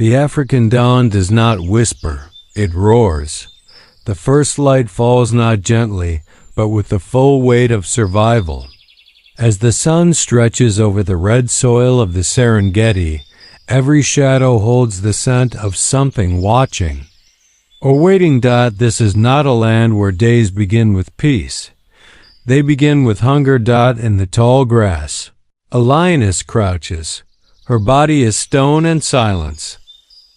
The African dawn does not whisper, it roars. The first light falls not gently, but with the full weight of survival. As the sun stretches over the red soil of the Serengeti, every shadow holds the scent of something watching. Or waiting. This is not a land where days begin with peace. They begin with hunger. In the tall grass, a lioness crouches. Her body is stone and silence.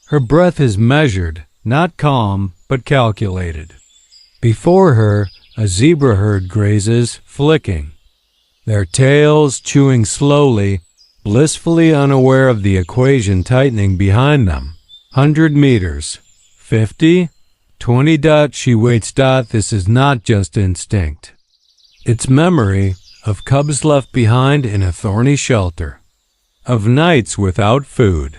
Her breath is measured, not calm, but calculated. Before her, a zebra herd grazes, flicking their tails, chewing slowly, blissfully unaware of the equation tightening behind them. 100 meters. 50? 20. She waits. This is not just instinct. It's memory of cubs left behind in a thorny shelter, of nights without food,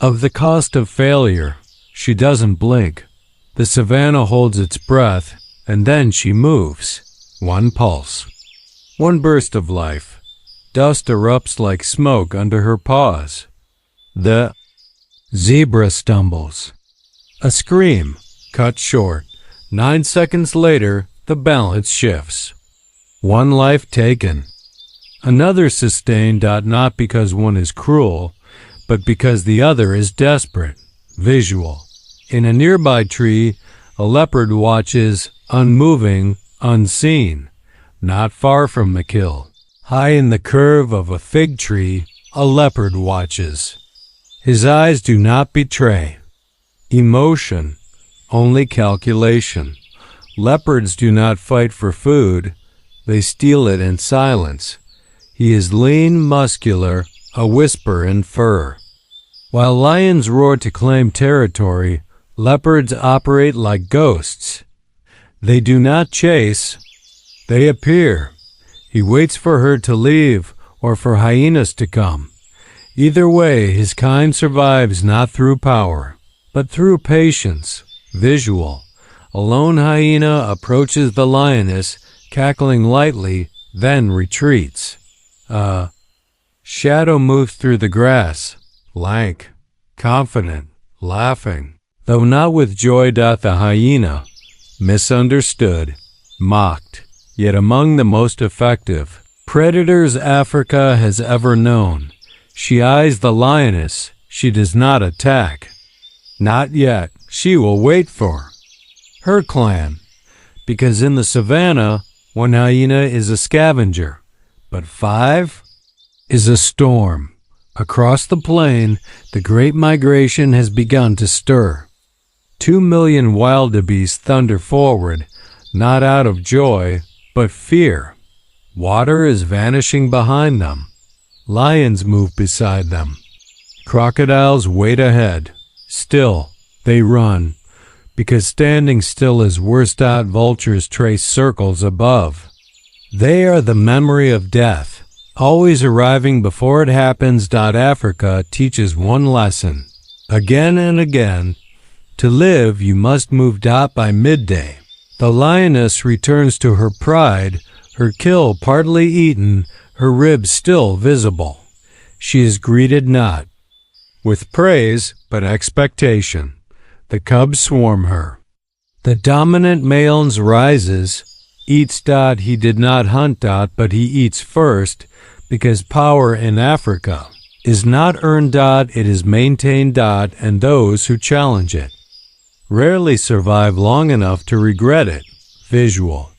of the cost of failure. She doesn't blink. The savannah holds its breath, and then she moves. One pulse. One burst of life. Dust erupts like smoke under her paws. The zebra stumbles. A scream, cut short. 9 seconds later, the balance shifts. One life taken. Another sustained. Not because one is cruel, but because the other is desperate. Visual. In a nearby tree, a leopard watches, unmoving, unseen. Not far from the kill. High in the curve of a fig tree, a leopard watches. His eyes do not betray emotion, only calculation. Leopards do not fight for food, they steal it in silence. He is lean, muscular, a whisper in fur. While lions roar to claim territory, leopards operate like ghosts. They do not chase, they appear. He waits for her to leave or for hyenas to come. Either way, his kind survives not through power, but through patience. Visual. A lone hyena approaches the lioness, cackling lightly, then retreats. A shadow moves through the grass, lank, confident, laughing, though not with joy. The hyena, misunderstood, mocked, yet among the most effective predators Africa has ever known. She eyes the lioness. She does not attack. Not yet. She will wait for her clan, because in the savannah, one hyena is a scavenger, but 5 is a storm. Across the plain, the great migration has begun to stir. 2 million wildebeest thunder forward, not out of joy, but fear. Water is vanishing behind them. Lions move beside them. Crocodiles wait ahead. Still, they run, because standing still is worse. Vultures trace circles above. They are the memory of death, always arriving before it happens. Africa teaches one lesson, again and again. To live, you must move. By midday, the lioness returns to her pride, her kill partly eaten, her ribs still visible. She is greeted not with praise, but expectation. The cubs swarm her. The dominant male rises, eats. He did not hunt. But he eats first, because power in Africa is not earned. It is maintained. And those who challenge it rarely survive long enough to regret it. Visual.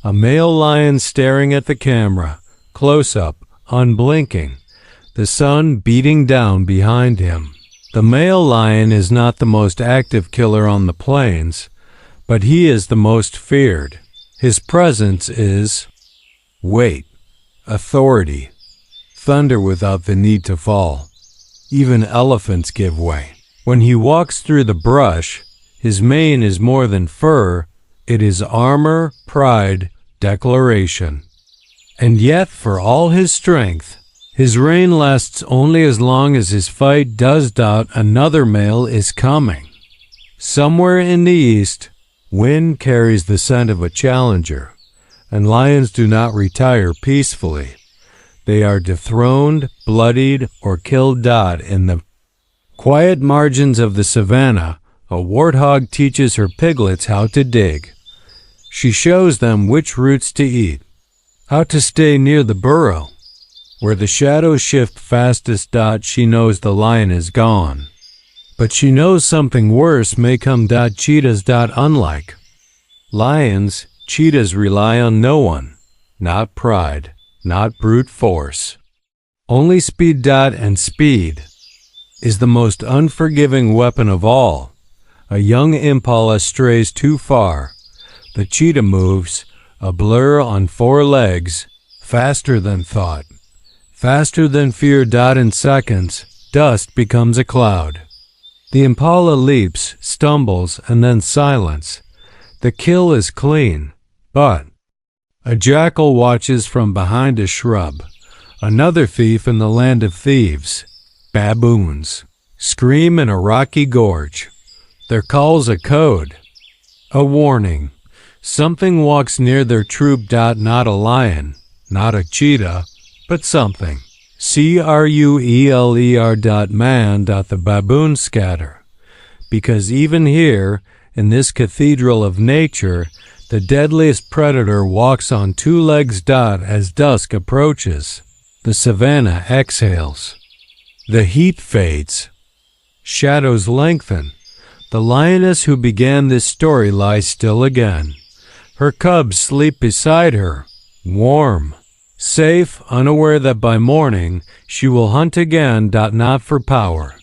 A male lion staring at the camera, close up, unblinking, the sun beating down behind him. The male lion is not the most active killer on the plains, but he is the most feared. His presence is weight, authority, thunder without the need to fall. Even elephants give way. When he walks through the brush, his mane is more than fur, it is armor, pride, declaration. And yet, for all his strength, his reign lasts only as long as his fight does. Another male is coming. Somewhere in the east, wind carries the scent of a challenger, and lions do not retire peacefully. They are dethroned, bloodied, or killed. In the Quiet margins of the savannah, a warthog teaches her piglets how to dig. She shows them which roots to eat, how to stay near the burrow. Where the shadows shift fastest, she knows the lion is gone. But she knows something worse may come. Cheetahs. Unlike lions, cheetahs rely on no one, not pride, not brute force. Only speed. And speed is the most unforgiving weapon of all. A young impala strays too far. The cheetah moves, a blur on four legs, faster than thought, faster than fear. In seconds, dust becomes a cloud. The impala leaps, stumbles, and then silence. The kill is clean, but a jackal watches from behind a shrub. Another thief in the land of thieves. Baboons scream in a rocky gorge. Their call's a code, a warning. Something walks near their troop. Not a lion, not a cheetah, but something. Crueler. Man. The baboons scatter. Because even here, in this cathedral of nature, the deadliest predator walks on two legs. As dusk approaches, the savannah exhales. The heat fades. Shadows lengthen. The lioness who began this story lies still again. Her cubs sleep beside her, warm, safe, unaware that by morning she will hunt again. Not for power,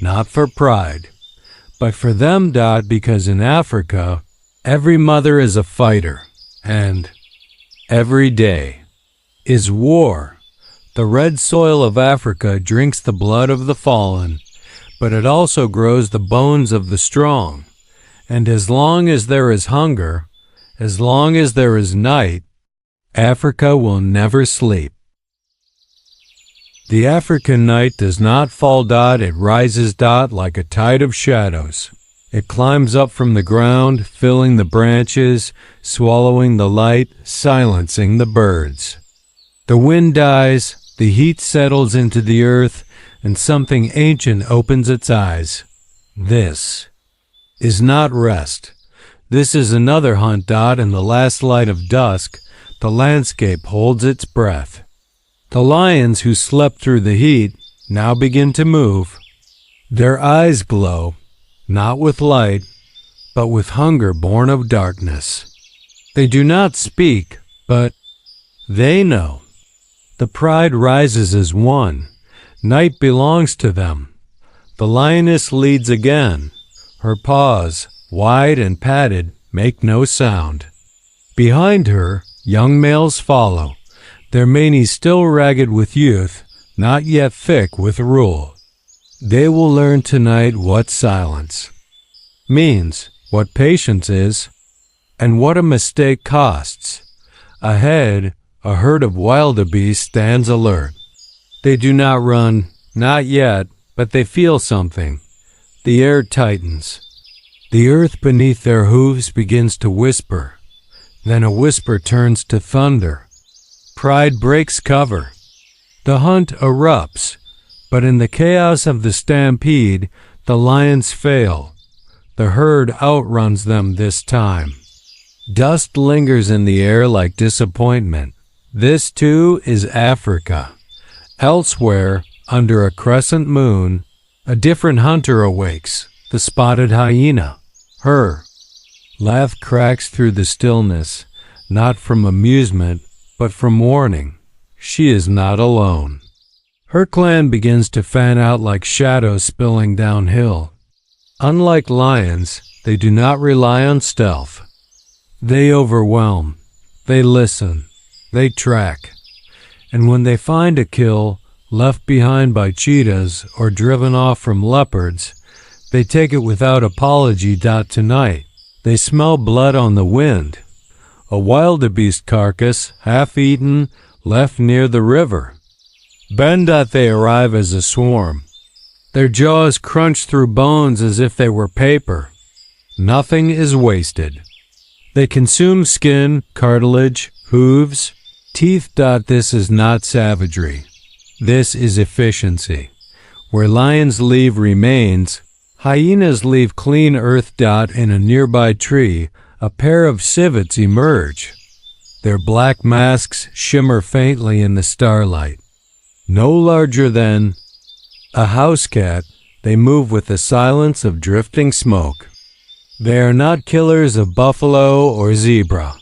not for pride, but for them. Because in Africa, every mother is a fighter, and every day is war. The red soil of Africa drinks the blood of the fallen, but it also grows the bones of the strong. And as long as there is hunger, as long as there is night, Africa will never sleep. The African night does not fall. It rises. Like a tide of shadows. It climbs up from the ground, filling the branches, swallowing the light, silencing the birds. The wind dies, the heat settles into the earth, and something ancient opens its eyes. This is not rest. This is another hunt. In the last light of dusk, the landscape holds its breath. The lions who slept through the heat now begin to move. Their eyes glow, not with light, but with hunger born of darkness. They do not speak, but they know. The pride rises as one. Night belongs to them. The lioness leads again. Her paws, wide and padded, make no sound. Behind her, young males follow, their manes still ragged with youth, not yet thick with rule. They will learn tonight what silence means, what patience is, and what a mistake costs. Ahead, a herd of wildebeest stands alert. They do not run, not yet, but they feel something. The air tightens. The earth beneath their hooves begins to whisper. Then a whisper turns to thunder. Pride breaks cover. The hunt erupts, but in the chaos of the stampede, the lions fail. The herd outruns them this time. Dust lingers in the air like disappointment. This too is Africa. Elsewhere, under a crescent moon, a different hunter awakes, the spotted hyena. Her laugh cracks through the stillness, not from amusement, but from warning. She is not alone. Her clan begins to fan out like shadows spilling downhill. Unlike lions, they do not rely on stealth. They overwhelm. They listen. They track. And when they find a kill, left behind by cheetahs or driven off from leopards, they take it without apology. Tonight, they smell blood on the wind. A wildebeest carcass, half-eaten, left near the river. Then they arrive as a swarm. Their jaws crunch through bones as if they were paper. Nothing is wasted. They consume skin, cartilage, hooves, teeth. This is not savagery. This is efficiency. Where lions leave remains, hyenas leave clean earth. In a nearby tree, a pair of civets emerge. Their black masks shimmer faintly in the starlight. No larger than a house cat, they move with the silence of drifting smoke. They are not killers of buffalo or zebra.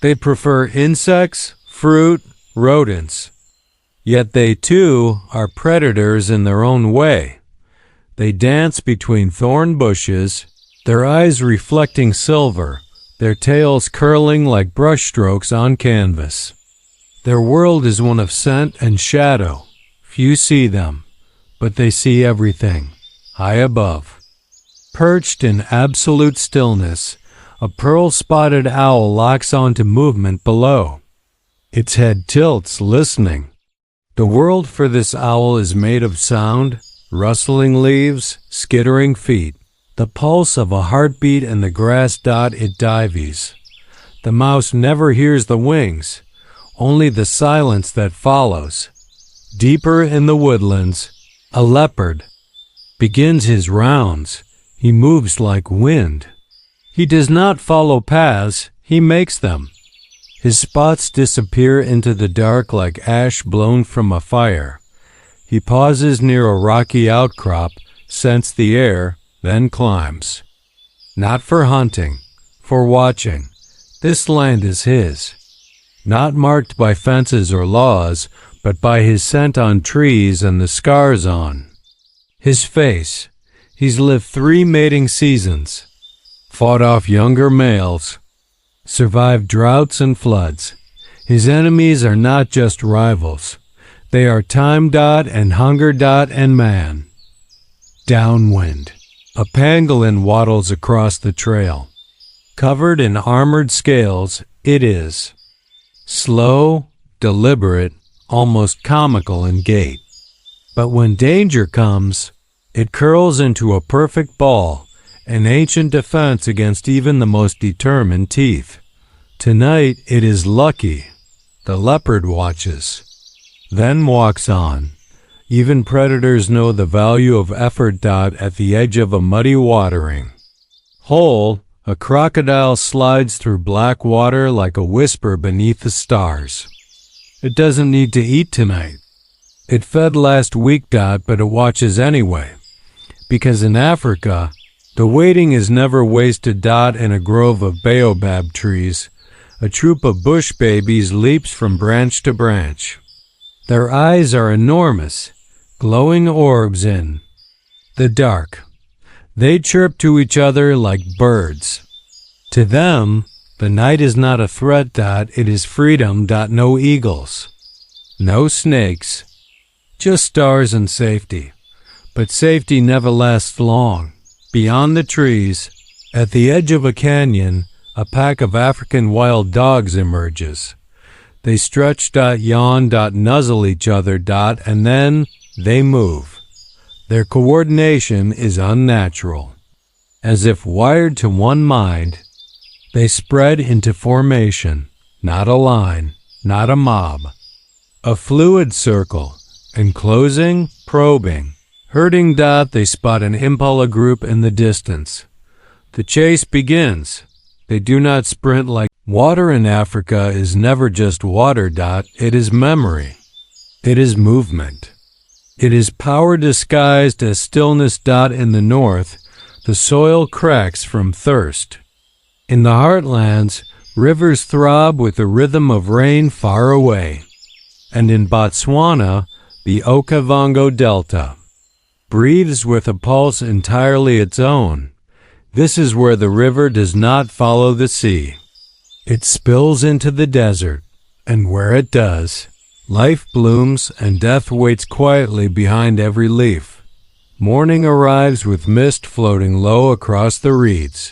They prefer insects, fruit, rodents. Yet they, too, are predators in their own way. They dance between thorn bushes, their eyes reflecting silver, their tails curling like brushstrokes on canvas. Their world is one of scent and shadow. Few see them, but they see everything, high above. Perched in absolute stillness, a pearl-spotted owl locks onto movement below. Its head tilts, listening. The world for this owl is made of sound, rustling leaves, skittering feet, the pulse of a heartbeat in the grass. It dives. The mouse never hears the wings, only the silence that follows. Deeper in the woodlands, a leopard begins his rounds. He moves like wind. He does not follow paths, he makes them. His spots disappear into the dark like ash blown from a fire. He pauses near a rocky outcrop, scents the air, then climbs. Not for hunting, for watching. This land is his. Not marked by fences or laws, but by his scent on trees and the scars on his face. He's lived 3 mating seasons, fought off younger males, survived droughts and floods. His enemies are not just rivals. They are time. And hunger. And man. Downwind. A pangolin waddles across the trail. Covered in armored scales, it is. Slow, deliberate, almost comical in gait. But when danger comes, it curls into a perfect ball, an ancient defense against even the most determined teeth. Tonight it is Lucky. The leopard watches, then walks on. Even predators know the value of effort. At the edge of a muddy watering hole, a crocodile slides through black water like a whisper beneath the stars. It doesn't need to eat tonight. It fed last week. But it watches anyway. Because in Africa, the waiting is never wasted. In a grove of baobab trees, a troop of bush babies leaps from branch to branch. Their eyes are enormous, glowing orbs in the dark. They chirp to each other like birds. To them, the night is not a threat. It is freedom. No eagles, no snakes, just stars and safety. But safety never lasts long. Beyond the trees, at the edge of a canyon, a pack of African wild dogs emerges. They stretch. Yawn. Nuzzle each other. And then they move. Their coordination is unnatural. As if wired to one mind, they spread into formation, not a line, not a mob. A fluid circle, enclosing, probing. Herding. They spot an impala group in the distance. The chase begins. They do not sprint like water in Africa is never just water. It is memory. It is movement. It is power disguised as stillness. In the north, the soil cracks from thirst. In the heartlands, rivers throb with the rhythm of rain far away. And in Botswana, the Okavango Delta breathes with a pulse entirely its own. This is where the river does not follow the sea. It spills into the desert, and where it does, life blooms and death waits quietly behind every leaf. Morning arrives with mist floating low across the reeds.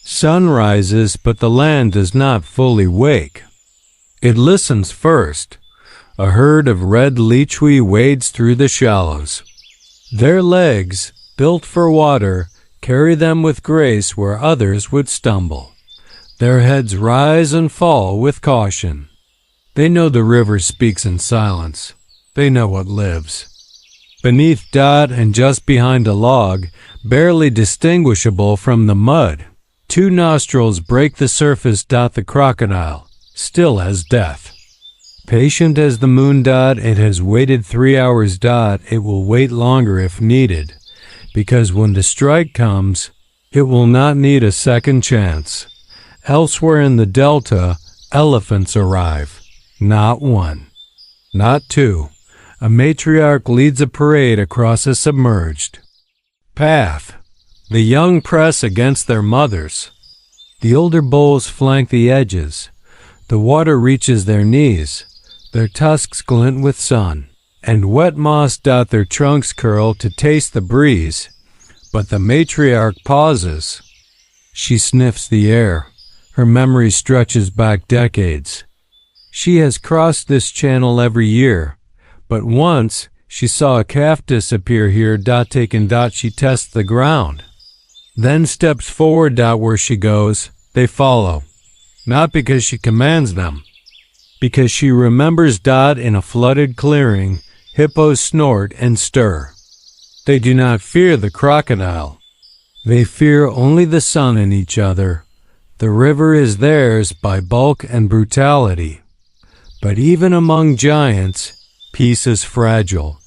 Sun rises, but the land does not fully wake. It listens first. A herd of red lichwi wades through the shallows. Their legs, built for water, carry them with grace where others would stumble. Their heads rise and fall with caution. They know the river speaks in silence. They know what lives. beneath dot and just behind a log, barely distinguishable from the mud. Two nostrils break the surface. The crocodile, still as death. Patient as the moon. It has waited 3 hours. It will wait longer if needed, because when the strike comes, it will not need a second chance. Elsewhere in the delta, elephants arrive. Not one, not two. A matriarch leads a parade across a submerged path. The young press against their mothers. The older bulls flank the edges. The water reaches their knees. Their tusks glint with sun and wet moss. Their trunks curl to taste the breeze. But the matriarch pauses. She sniffs the air. Her memory stretches back decades. She has crossed this channel every year, but once she saw a calf disappear here. Taken. She tests the ground, then steps forward. Where she goes, they follow, not because she commands them, because she remembers. In a flooded clearing, hippos snort and stir. They do not fear the crocodile. They fear only the sun and each other. The river is theirs by bulk and brutality. But even among giants, peace is fragile.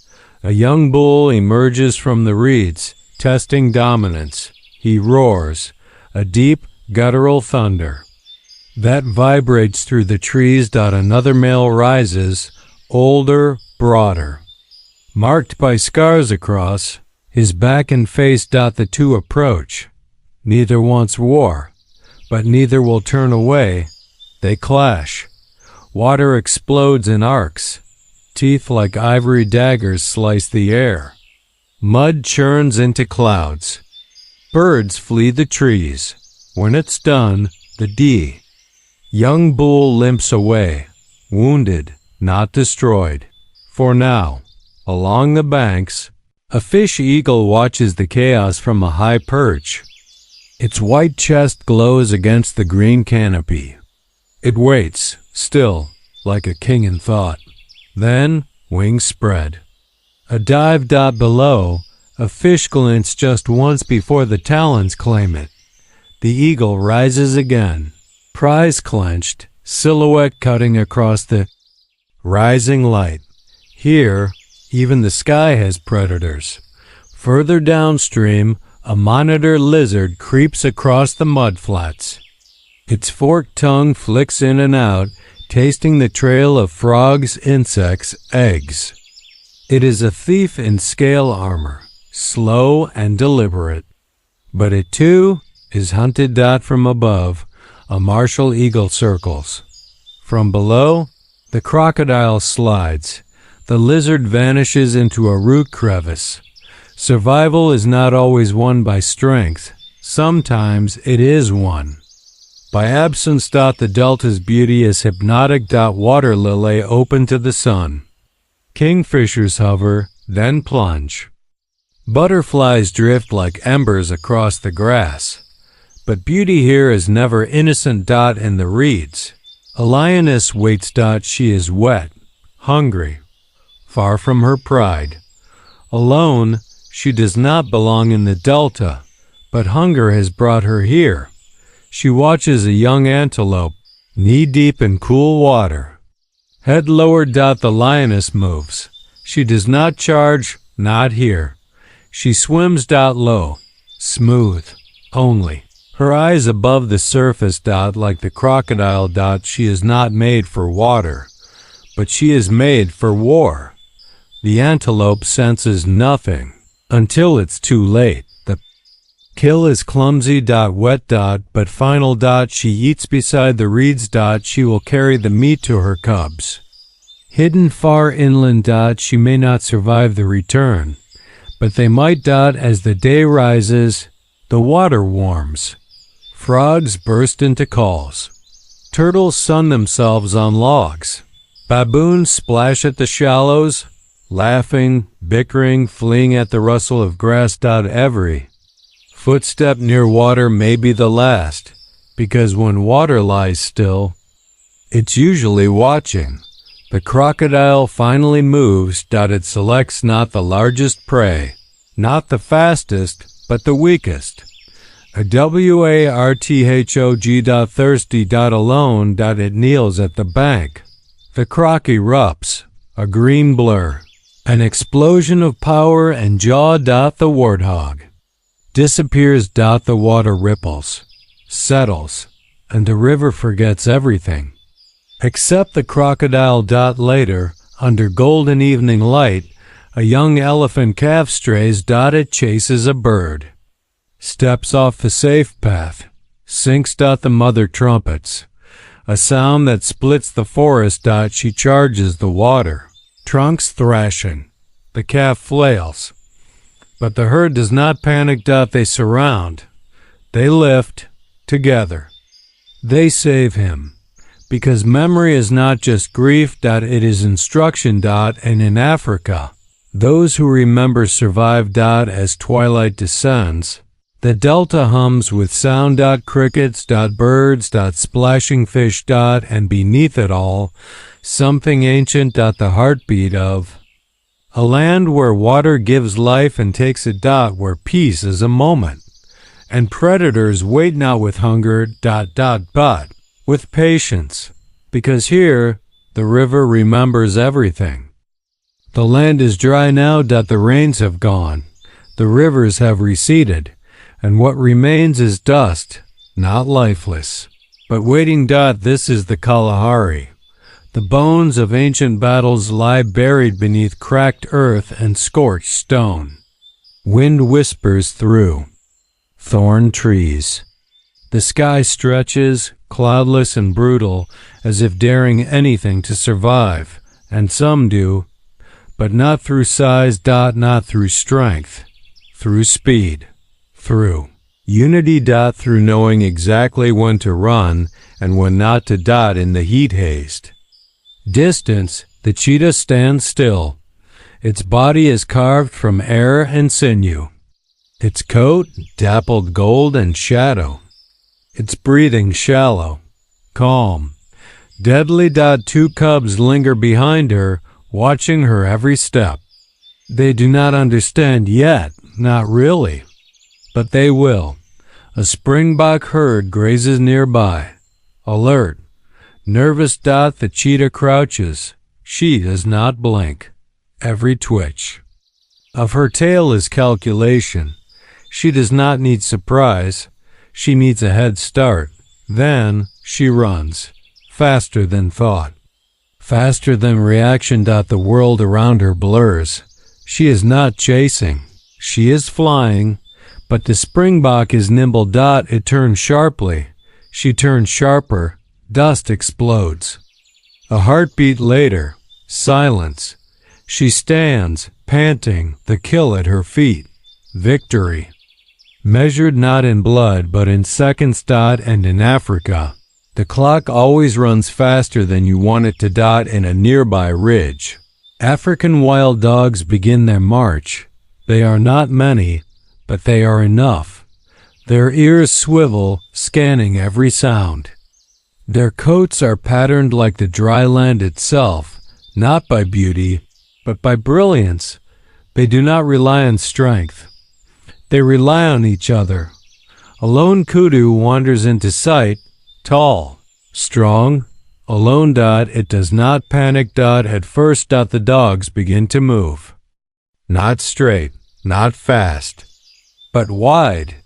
A young bull emerges from the reeds, testing dominance. He roars, a deep, guttural thunder that vibrates through the trees. Another male rises, older, broader, marked by scars across his back and face. The two approach. Neither wants war, but neither will turn away. They clash. Water explodes in arcs. Teeth like ivory daggers slice the air. Mud churns into clouds. Birds flee the trees. When it's done, the young bull limps away, wounded, not destroyed. For now, along the banks, a fish eagle watches the chaos from a high perch. Its white chest glows against the green canopy. It waits, still, like a king in thought. Then, wings spread. A dive. Below, a fish glints just once before the talons claim it. The eagle rises again, prize clenched, silhouette cutting across the rising light. Here, even the sky has predators. Further downstream, a monitor lizard creeps across the mudflats. Its forked tongue flicks in and out, tasting the trail of frogs, insects, eggs. It is a thief in scale armor, slow and deliberate. But it too is hunted. From above, a martial eagle circles. From below, the crocodile slides. The lizard vanishes into a root crevice. Survival is not always won by strength. Sometimes it is won by absence. The delta's beauty is hypnotic. Water lily open to the sun. Kingfishers hover, then plunge. Butterflies drift like embers across the grass. But beauty here is never innocent. In the reeds, a lioness waits. She is wet, hungry, far from her pride. Alone, she does not belong in the delta, but hunger has brought her here. She watches a young antelope, knee-deep in cool water. Head lowered. The lioness moves. She does not charge, not here. She swims. Low, smooth, only. Her eyes above the surface. Like the crocodile. She is not made for water, but she is made for war. The antelope senses nothing until it's too late. The kill is clumsy. Wet. But final. She eats beside the reeds. She will carry the meat to her cubs. Hidden far inland. She may not survive the return, but they might. As the day rises, the water warms. Frogs burst into calls. Turtles sun themselves on logs. Baboons splash at the shallows, laughing, bickering, fleeing at the rustle of grass. Every footstep near water may be the last, because when water lies still, it's usually watching. The crocodile finally moves. It selects not the largest prey, not the fastest, but the weakest. A warthog. Thirsty. Alone. It kneels at the bank. The croc erupts, a green blur, an explosion of power and jaw. The warthog disappears. The water ripples, settles, and the river forgets everything except the crocodile. Later, under golden evening light, a young elephant calf strays. It chases a bird, steps off the safe path, sinks. The mother trumpets, a sound that splits the forest. She charges the water, trunks thrashing. The calf flails, but the herd does not panic. They surround, they lift, together. They save him, because memory is not just grief. It is instruction. And in Africa, those who remember survive. As twilight descends, the delta hums with sound. Crickets. Birds. Splashing fish. And beneath it all, something ancient. The heartbeat of a land where water gives life and takes it. Where peace is a moment, and predators wait not with hunger. But with patience, because here the river remembers everything. The land is dry now. The rains have gone, the rivers have receded, and what remains is dust, not lifeless, but waiting. This is the Kalahari. The bones of ancient battles lie buried beneath cracked earth and scorched stone. Wind whispers through thorn trees. The sky stretches, cloudless and brutal, as if daring anything to survive, and some do, but not through size. Not through strength, through speed, through unity. Through knowing exactly when to run and when not to. In the heat haste distance, the cheetah stands still. Its body is carved from air and sinew, its coat dappled gold and shadow, its breathing shallow, calm, deadly. Two cubs linger behind her, watching her every step. They do not understand yet, not really, but they will. A springbok herd grazes nearby, alert, nervous. The cheetah crouches. She does not blink. Every twitch of her tail is calculation. She does not need surprise. She needs a head start. Then she runs, faster than thought, faster than reaction. The world around her blurs. She is not chasing. She is flying, but the springbok is nimble. It turns sharply. She turns sharper. Dust explodes. A heartbeat later, silence. She stands, panting, the kill at her feet. Victory. Measured not in blood, but in seconds. And in Africa, the clock always runs faster than you want it to. In a nearby ridge, African wild dogs begin their march. They are not many, but they are enough. Their ears swivel, scanning every sound. Their coats are patterned like the dry land itself, not by beauty, but by brilliance. They do not rely on strength. They rely on each other. A lone kudu wanders into sight, tall, strong, alone. It does not panic. At first. The dogs begin to move. Not straight, not fast, but wide,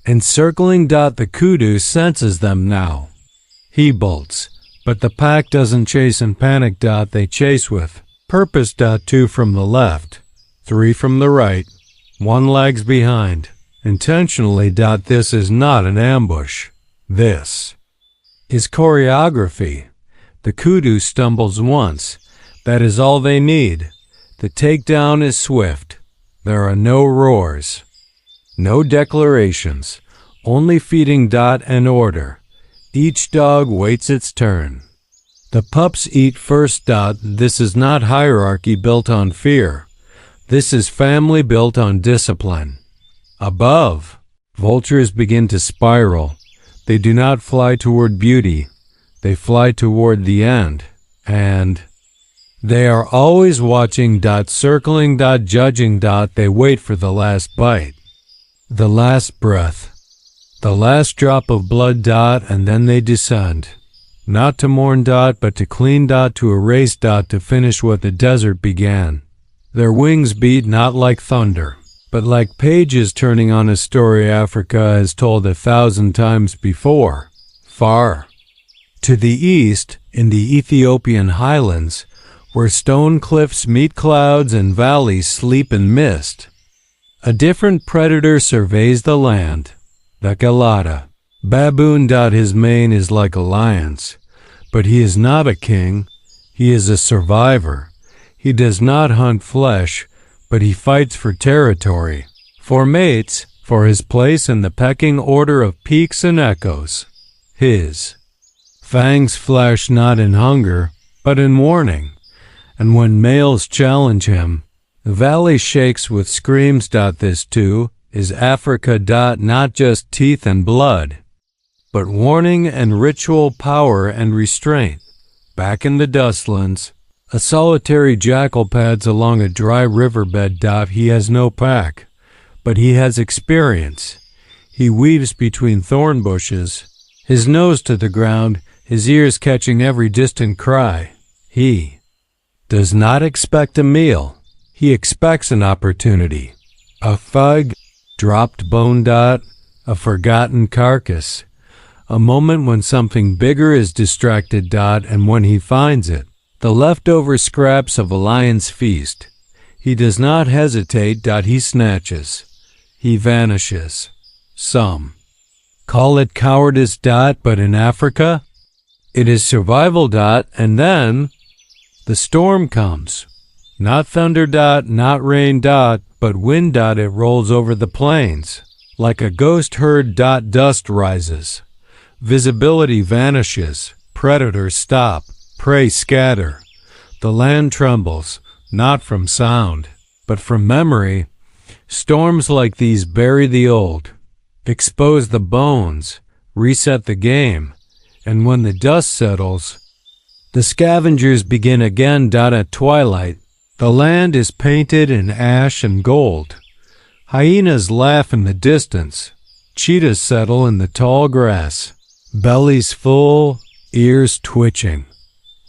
encircling. The kudu senses them now. He bolts, but the pack doesn't chase and panic. They chase with purpose. 2 from the left, 3 from the right, 1 lags behind, intentionally. This is not an ambush. This is choreography. The kudu stumbles once. That is all they need. The takedown is swift. There are no roars, no declarations, only feeding. And order. Each dog waits its turn. The pups eat first. This is not hierarchy built on fear. This is family built on discipline. Above, vultures begin to spiral. They do not fly toward beauty. They fly toward the end. And They are always watching. Circling. Judging. They wait for the last bite, the last breath, the last drop of blood. And then they descend. Not to mourn. But to clean. To erase. To finish what the desert began. Their wings beat not like thunder, but like pages turning on a story Africa has told 1,000 times before. Far to the east, in the Ethiopian highlands, where stone cliffs meet clouds and valleys sleep in mist, a different predator surveys the land, the Kalahari baboon. His mane is like a lion's, but he is not a king. He is a survivor. He does not hunt flesh, but he fights for territory, for mates, for his place in the pecking order of peaks and echoes. His fangs flash not in hunger, but in warning, and when males challenge him, the valley shakes with screams. This too is Africa. Not just teeth and blood, but warning and ritual, power and restraint. Back in the dustlands, a solitary jackal pads along a dry riverbed. He has no pack, but he has experience. He weaves between thorn bushes, his nose to the ground, his ears catching every distant cry. He does not expect a meal. He expects an opportunity, a thug, dropped bone. A forgotten carcass, a moment when something bigger is distracted. And when he finds it, the leftover scraps of a lion's feast, he does not hesitate. He snatches. He vanishes. Some call it cowardice. But in Africa, it is survival. And then the storm comes. Not thunder. Not rain. But wind. It rolls over the plains. Like a ghost herd. Dust rises. Visibility vanishes. Predators stop. Prey scatter. The land trembles, not from sound, but from memory. Storms like these bury the old, expose the bones, reset the game, and when the dust settles, the scavengers begin again. At twilight, the land is painted in ash and gold. Hyenas laugh in the distance. Cheetahs settle in the tall grass, bellies full, ears twitching.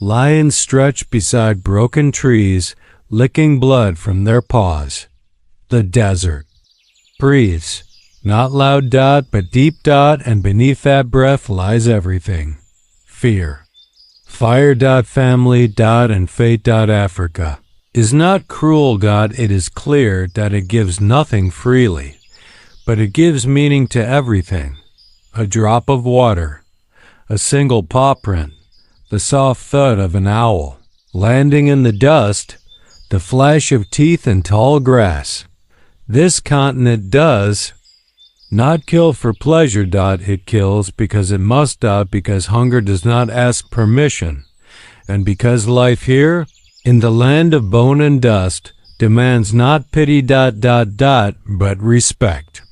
Lions stretch beside broken trees, licking blood from their paws. The desert breathes, not loud. But deep. And beneath that breath lies everything. Fear. Fire. Family. And fate. Africa is not cruel. It is clear that it gives nothing freely, but it gives meaning to everything. A drop of water, a single paw print, the soft thud of an owl landing in the dust, the flash of teeth in tall grass. This continent does not kill for pleasure. It kills because it must. Because hunger does not ask permission, and because life here, in the land of bone and dust, demands not pity. But respect.